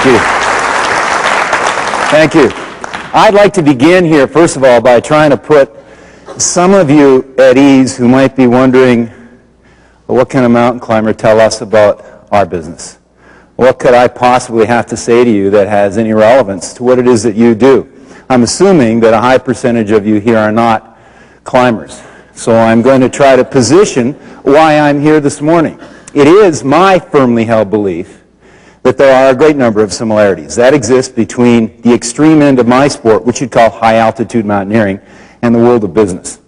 Thank you. Thank you. I'd like to begin here, first of all, by trying to put some of you at ease who might be wondering, well, what can a mountain climber tell us about our business? What could I possibly have to say to you that has any relevance to what it is that you do? I'm assuming that a high percentage of you here are not climbers. So I'm going to try to position why I'm here this morning. It is my firmly held belief that there are a great number of similarities that exist between the extreme end of my sport, which you'd call high-altitude mountaineering, and the world of business.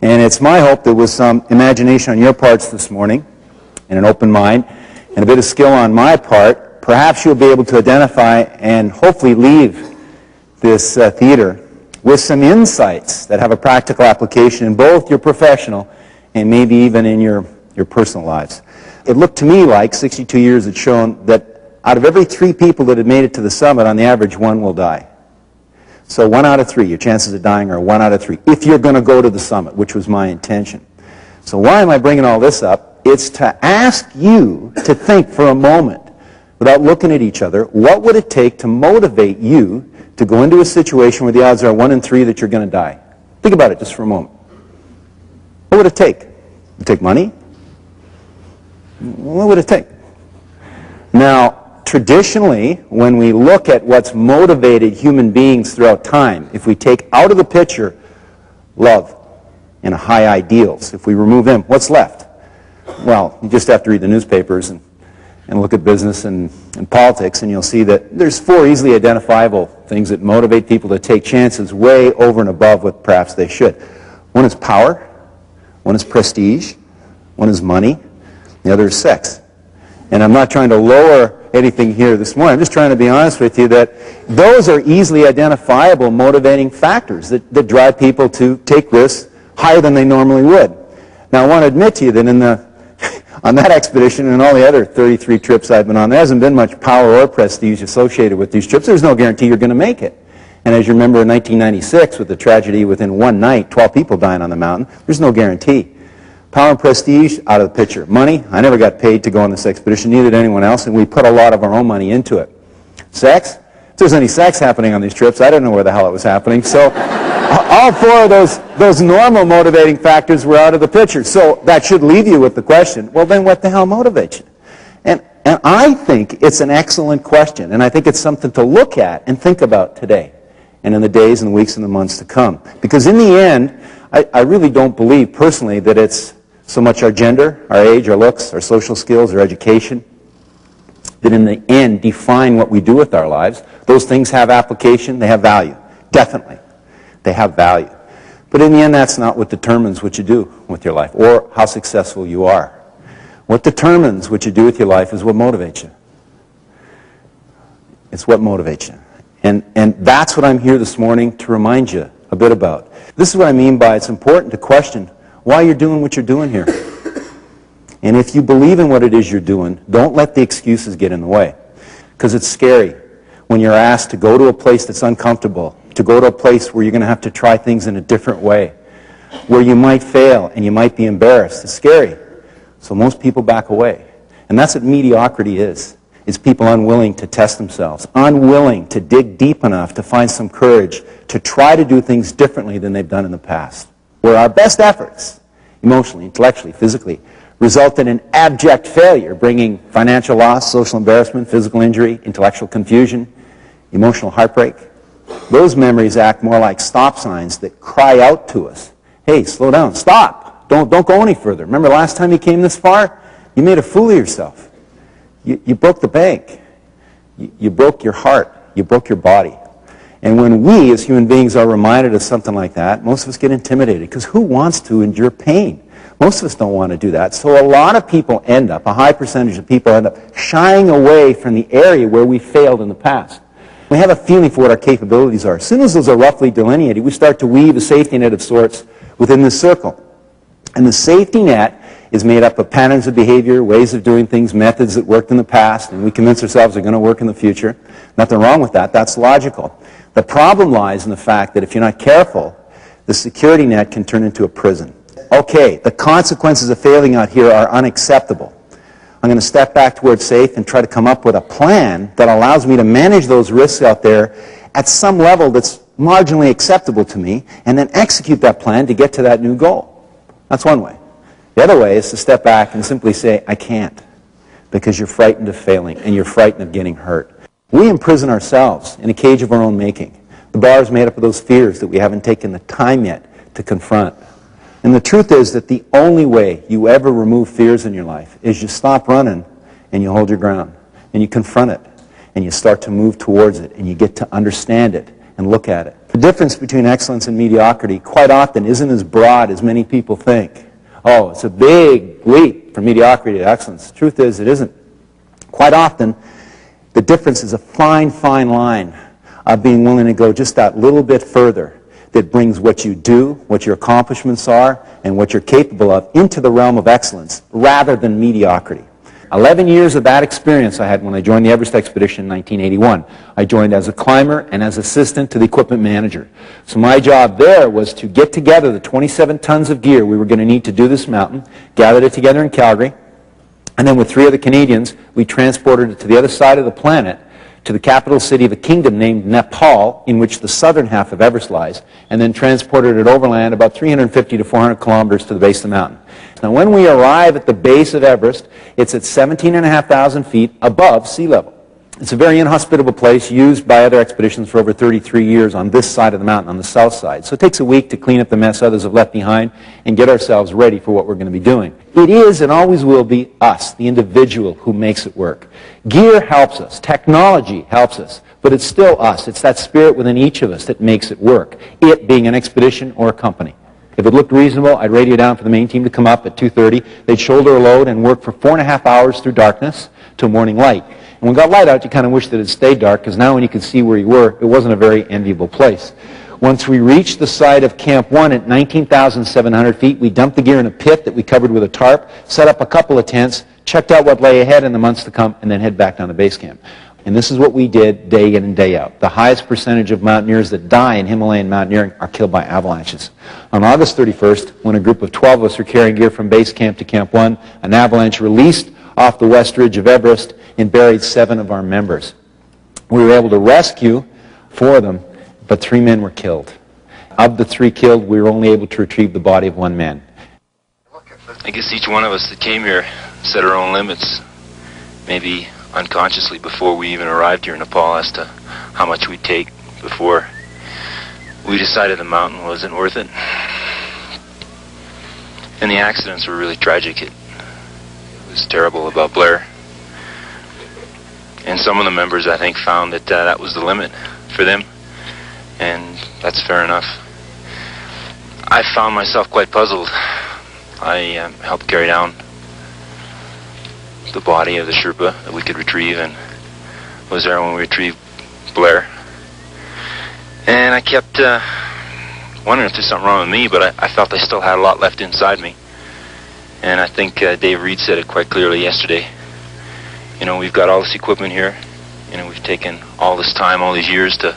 And it's my hope that with some imagination on your parts this morning, and an open mind, and a bit of skill on my part, perhaps you'll be able to identify and hopefully leave this theater with some insights that have a practical application in both your professional and maybe even in your personal lives. It looked to me like 62 years had shown that out of every 3 people that had made it to the summit, on the average, 1 will die. So 1 out of 3, your chances of dying are 1 out of 3, if you're going to go to the summit, which was my intention. So why am I bringing all this up? It's to ask you to think for a moment, without looking at each other, what would it take to motivate you to go into a situation where the odds are 1 in 3 that you're going to die? Think about it just for a moment. What would it take? Would it take money? What would it take? Now, traditionally, when we look at what's motivated human beings throughout time, if we take out of the picture love and high ideals, if we remove them, what's left? Well, you just have to read the newspapers and look at business and politics, and you'll see that there's 4 easily identifiable things that motivate people to take chances way over and above what perhaps they should. One is power, one is prestige, one is money, the other is sex. And I'm not trying to lower anything here this morning. I'm just trying to be honest with you that those are easily identifiable motivating factors that drive people to take risks higher than they normally would. Now, I want to admit to you that on that expedition and all the other 33 trips I've been on, there hasn't been much power or prestige associated with these trips. There's no guarantee you're going to make it. And as you remember in 1996, with the tragedy within one night, 12 people dying on the mountain, there's no guarantee. Power and prestige, out of the picture. Money, I never got paid to go on this expedition, neither did anyone else, and we put a lot of our own money into it. Sex, if there's any sex happening on these trips, I don't know where the hell it was happening. So all 4 of those normal motivating factors were out of the picture. So that should leave you with the question, well, then what the hell motivates you? And I think it's an excellent question, and I think it's something to look at and think about today and in the days and the weeks and the months to come. Because in the end, I really don't believe personally that it's so much our gender, our age, our looks, our social skills, our education, that in the end define what we do with our lives. Those things have application, they have value. Definitely. They have value. But in the end, that's not what determines what you do with your life or how successful you are. What determines what you do with your life is what motivates you. It's what motivates you. And that's what I'm here this morning to remind you a bit about. This is what I mean by it's important to question why you're doing what you're doing here. And if you believe in what it is you're doing, don't let the excuses get in the way. Because it's scary when you're asked to go to a place that's uncomfortable, to go to a place where you're going to have to try things in a different way, where you might fail and you might be embarrassed. It's scary. So most people back away. And that's what mediocrity is. It's people unwilling to test themselves, unwilling to dig deep enough to find some courage to try to do things differently than they've done in the past. Where our best efforts, emotionally, intellectually, physically, result in an abject failure, bringing financial loss, social embarrassment, physical injury, intellectual confusion, emotional heartbreak. Those memories act more like stop signs that cry out to us. Hey, slow down, stop, don't go any further. Remember last time you came this far? You made a fool of yourself. You broke the bank. You broke your heart. You broke your body. And when we, as human beings, are reminded of something like that, most of us get intimidated, because who wants to endure pain? Most of us don't want to do that. So a lot of people end up, a high percentage of people end up shying away from the area where we failed in the past. We have a feeling for what our capabilities are. As soon as those are roughly delineated, we start to weave a safety net of sorts within this circle. And the safety net is made up of patterns of behavior, ways of doing things, methods that worked in the past, and we convince ourselves they're going to work in the future. Nothing wrong with that. That's logical. The problem lies in the fact that if you're not careful, the security net can turn into a prison. Okay, the consequences of failing out here are unacceptable. I'm going to step back to where it's safe and try to come up with a plan that allows me to manage those risks out there at some level that's marginally acceptable to me, and then execute that plan to get to that new goal. That's one way. The other way is to step back and simply say, I can't, because you're frightened of failing and you're frightened of getting hurt. We imprison ourselves in a cage of our own making. The bar is made up of those fears that we haven't taken the time yet to confront. And the truth is that the only way you ever remove fears in your life is you stop running and you hold your ground and you confront it and you start to move towards it and you get to understand it and look at it. The difference between excellence and mediocrity quite often isn't as broad as many people think. Oh, it's a big leap from mediocrity to excellence. The truth is, it isn't. Quite often, the difference is a fine, fine line of being willing to go just that little bit further that brings what you do, what your accomplishments are, and what you're capable of into the realm of excellence rather than mediocrity. 11 years of that experience I had when I joined the Everest expedition in 1981. I joined as a climber and as assistant to the equipment manager. So my job there was to get together the 27 tons of gear we were going to need to do this mountain, gathered it together in Calgary, and then with 3 other Canadians, we transported it to the other side of the planet, to the capital city of a kingdom named Nepal, in which the southern half of Everest lies, and then transported it overland about 350 to 400 kilometers to the base of the mountain. Now, when we arrive at the base of Everest, it's at 17,500 feet above sea level. It's a very inhospitable place used by other expeditions for over 33 years on this side of the mountain, on the south side. So it takes a week to clean up the mess others have left behind and get ourselves ready for what we're going to be doing. It is and always will be us, the individual, who makes it work. Gear helps us. Technology helps us. But it's still us. It's that spirit within each of us that makes it work, it being an expedition or a company. If it looked reasonable, I'd radio down for the main team to come up at 2:30. They'd shoulder a load and work for 4.5 hours through darkness till morning light. And when it got light out, you kind of wish that it stayed dark, because now when you could see where you were, it wasn't a very enviable place. Once we reached the site of Camp 1 at 19,700 feet, we dumped the gear in a pit that we covered with a tarp, set up a couple of tents, checked out what lay ahead in the months to come, and then head back down to base camp. And this is what we did day in and day out. The highest percentage of mountaineers that die in Himalayan mountaineering are killed by avalanches. On August 31st, when a group of 12 of us were carrying gear from base camp to Camp 1, an avalanche released off the west ridge of Everest and buried 7 of our members. We were able to rescue 4 of them, but 3 men were killed. Of the 3 killed, we were only able to retrieve the body of 1 man. I guess each one of us that came here set our own limits, maybe unconsciously before we even arrived here in Nepal, as to how much we'd take before we decided the mountain wasn't worth it. And the accidents were really tragic. It was terrible about Blair. And some of the members, I think, found that that was the limit for them, and that's fair enough. I found myself quite puzzled. I helped carry down the body of the Sherpa that we could retrieve, and was there when we retrieved Blair. And I kept wondering if there's something wrong with me, but I felt I still had a lot left inside me. And I think Dave Reed said it quite clearly yesterday. You know, we've got all this equipment here. You know, we've taken all this time, all these years to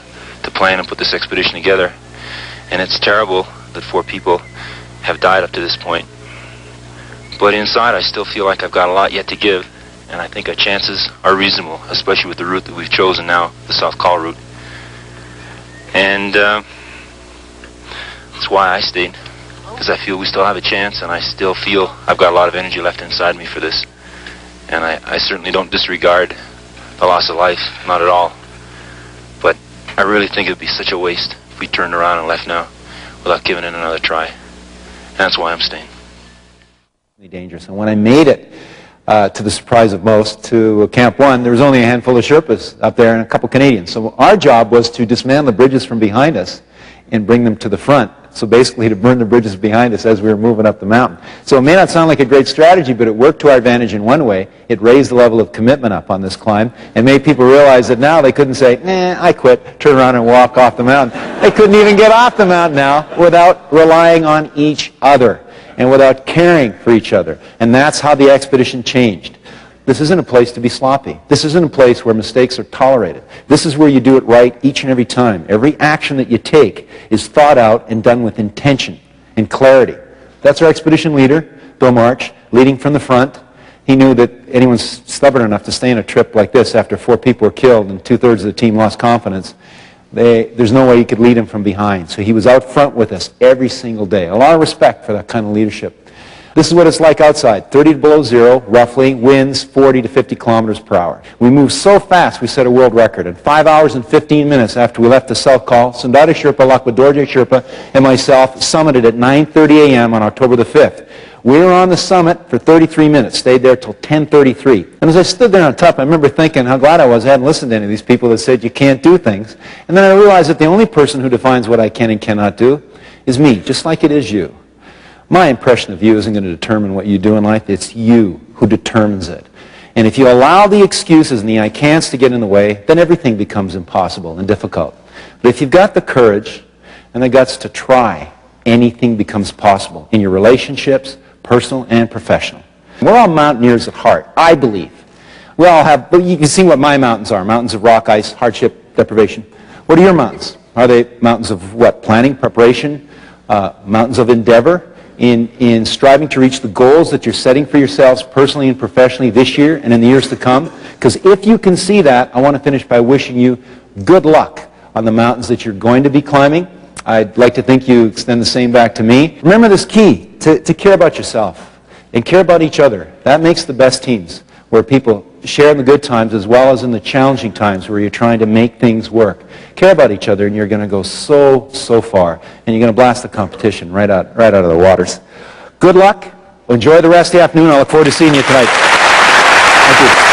plan and put this expedition together. And it's terrible that 4 people have died up to this point. But inside, I still feel like I've got a lot yet to give. And I think our chances are reasonable, especially with the route that we've chosen now, the South Col route. And that's why I stayed. Because I feel we still have a chance, and I still feel I've got a lot of energy left inside me for this. And I certainly don't disregard the loss of life, not at all. But I really think it would be such a waste if we turned around and left now without giving it another try. And that's why I'm staying. Dangerous. And when I made it, to the surprise of most, to Camp 1, there was only a handful of Sherpas up there and a couple Canadians. So our job was to dismantle the bridges from behind us and bring them to the front. So basically to burn the bridges behind us as we were moving up the mountain. So it may not sound like a great strategy, but it worked to our advantage in one way. It raised the level of commitment up on this climb and made people realize that now they couldn't say, I quit, turn around and walk off the mountain. They couldn't even get off the mountain now without relying on each other and without caring for each other. And that's how the expedition changed. This isn't a place to be sloppy. This isn't a place where mistakes are tolerated. This is where you do it right each and every time. Every action that you take is thought out and done with intention and clarity. That's our expedition leader, Bill March, leading from the front. He knew that anyone stubborn enough to stay on a trip like this after 4 people were killed and 2/3 of the team lost confidence, there's no way he could lead them from behind. So he was out front with us every single day. A lot of respect for that kind of leadership. This is what it's like outside. 30 below zero, roughly, winds 40 to 50 kilometers per hour. We moved so fast we set a world record. In 5 hours and 15 minutes after we left the South Col, Sundara Sherpa, Lakwadorje Sherpa, and myself summited at 9:30 a.m. on October the 5th. We were on the summit for 33 minutes, stayed there till 10:33. And as I stood there on top, I remember thinking how glad I was I hadn't listened to any of these people that said you can't do things. And then I realized that the only person who defines what I can and cannot do is me, just like it is you. My impression of you isn't going to determine what you do in life. It's you who determines it. And if you allow the excuses and the I can'ts to get in the way, then everything becomes impossible and difficult. But if you've got the courage and the guts to try, anything becomes possible in your relationships, personal and professional. We're all mountaineers at heart, I believe. We all have, but you can see what my mountains are. Mountains of rock, ice, hardship, deprivation. What are your mountains? Are they mountains of what? Planning, preparation, mountains of endeavor? In striving to reach the goals that you're setting for yourselves personally and professionally this year and in the years to come? Because if you can see that, I want to finish by wishing you good luck on the mountains that you're going to be climbing. I'd like to think you extend the same back to me. Remember this key, to care about yourself and care about each other. That makes the best teams, where people share in the good times as well as in the challenging times where you're trying to make things work. Care about each other and you're going to go so far. And you're going to blast the competition right out of the waters. Good luck. Enjoy the rest of the afternoon. I look forward to seeing you tonight. Thank you.